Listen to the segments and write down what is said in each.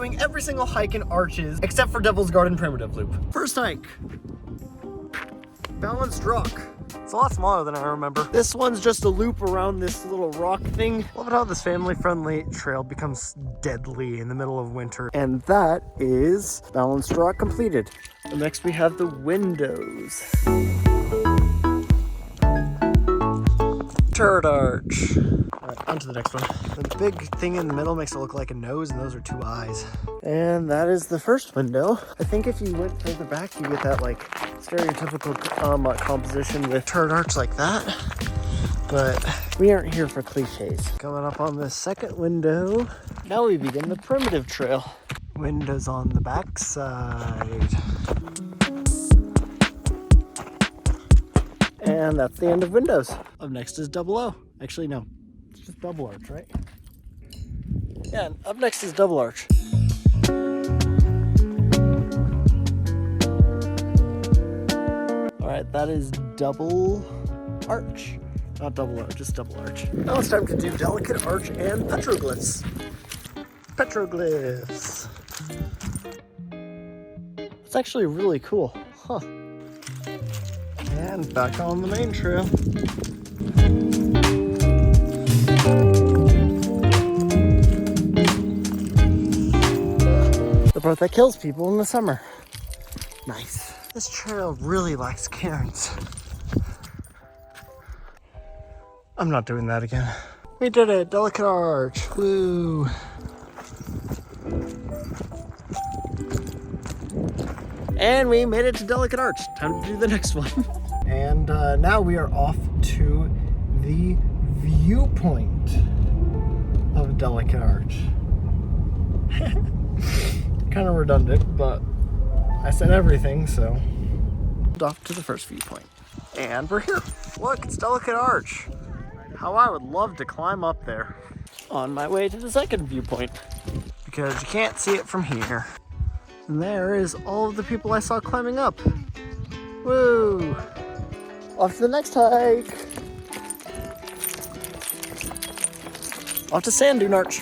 doing every single hike in Arches except for Devil's Garden Primitive Loop. First hike, Balanced Rock. It's a lot smaller than I remember. This one's just a loop around this little rock thing. Love it how this family-friendly trail becomes deadly in the middle of winter. And that is Balanced Rock completed. And next we have the windows. Turret Arch. All right, on to the next one. The big thing in the middle makes it look like a nose, and those are 2 eyes. And that is the first window. I think if you went further back, you get that like stereotypical composition with turret arch like that. But we aren't here for cliches. Coming up on the second window, now we begin the primitive trail. Windows on the back side. And that's the end of windows. Up next is double O. Actually, no, it's just double arch, right? Yeah, and up next is double arch. All right, that is double arch. Not double O, just double arch. Now it's time to do delicate arch and petroglyphs. Petroglyphs. It's actually really cool, huh? And back on the main trail. The part that kills people in the summer. Nice. This trail really likes cairns. I'm not doing that again. We did it, delicate arch, woo. And we made it to delicate arch. Time to do the next one. And now we are off to the viewpoint of delicate arch. Kind of redundant, but I said everything, so. Off to the first viewpoint. And we're here. Look, it's delicate arch. How I would love to climb up there. On my way to the second viewpoint. Because you can't see it from here. And there is all of the people I saw climbing up. Woo! Off to the next hike. Off to Sand Dune Arch.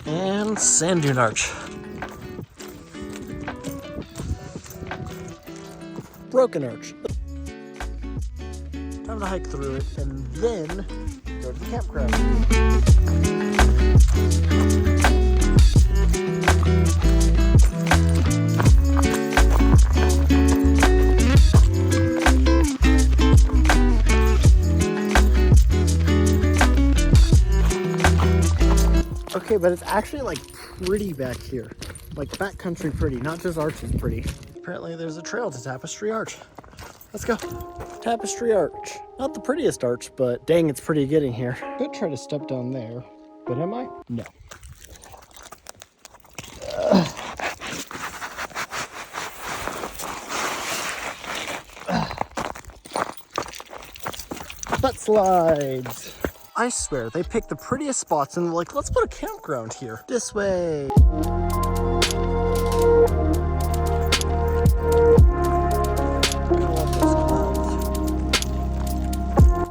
And Sand Dune Arch. Broken Arch. Time to hike through it and then go to the campground. Okay, but it's actually like pretty back here. Like backcountry pretty, not just Arches pretty. Apparently there's a trail to Tapestry Arch. Let's go. Tapestry Arch. Not the prettiest arch, but dang, it's pretty getting here. Could try to step down there, but am I? No. Butt slides. I swear, they pick the prettiest spots and they're like, let's put a campground here. This way.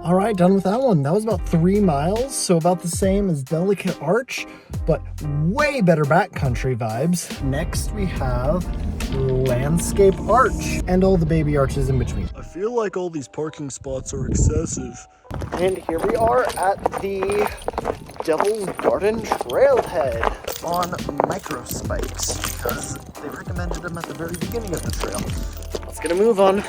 All right, done with that one. That was about 3 miles, so about the same as Delicate Arch, but way better backcountry vibes. Next, we have Landscape Arch and all the baby arches in between. I feel like all these parking spots are excessive. And here we are at the Devil's Garden Trailhead on micro spikes because they recommended them at the very beginning of the trail. Let's get a move on.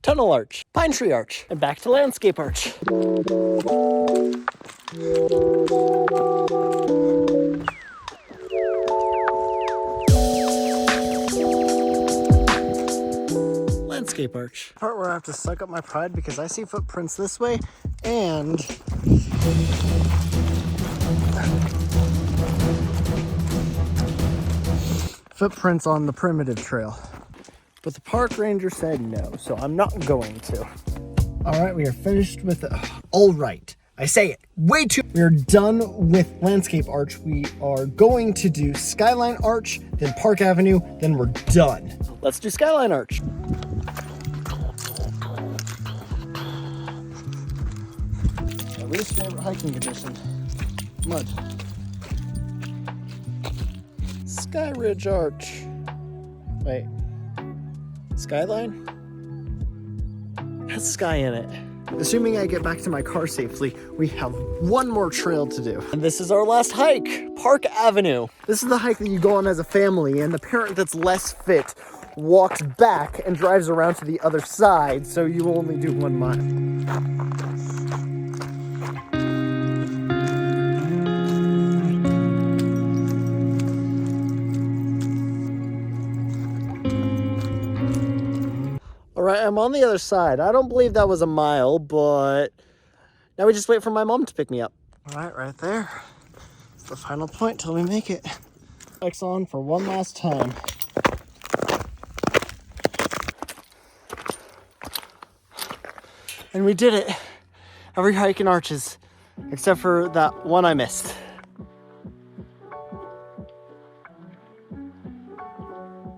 Tunnel Arch, Pine Tree Arch, and back to Landscape Arch. Landscape Arch. Part where I have to suck up my pride because I see footprints this way and footprints on the primitive trail. But the park ranger said no, so I'm not going to. All right, we are finished with the, all right. I say it way too. We are done with Landscape Arch. We are going to do Skyline Arch, then Park Avenue, then we're done. Let's do Skyline Arch. least favorite hiking condition. Mud. Sky Ridge Arch. Wait. Skyline? Has sky in it. Assuming I get back to my car safely, we have one more trail to do. And this is our last hike, Park Avenue. This is the hike that you go on as a family, and the parent that's less fit walks back and drives around to the other side, so you only do 1 mile. All right, I'm on the other side. I don't believe that was a mile, but now we just wait for my mom to pick me up. All right there. It's the final point till we make it. Bike's on for one last time. And we did it. Every hike in Arches, except for that one I missed.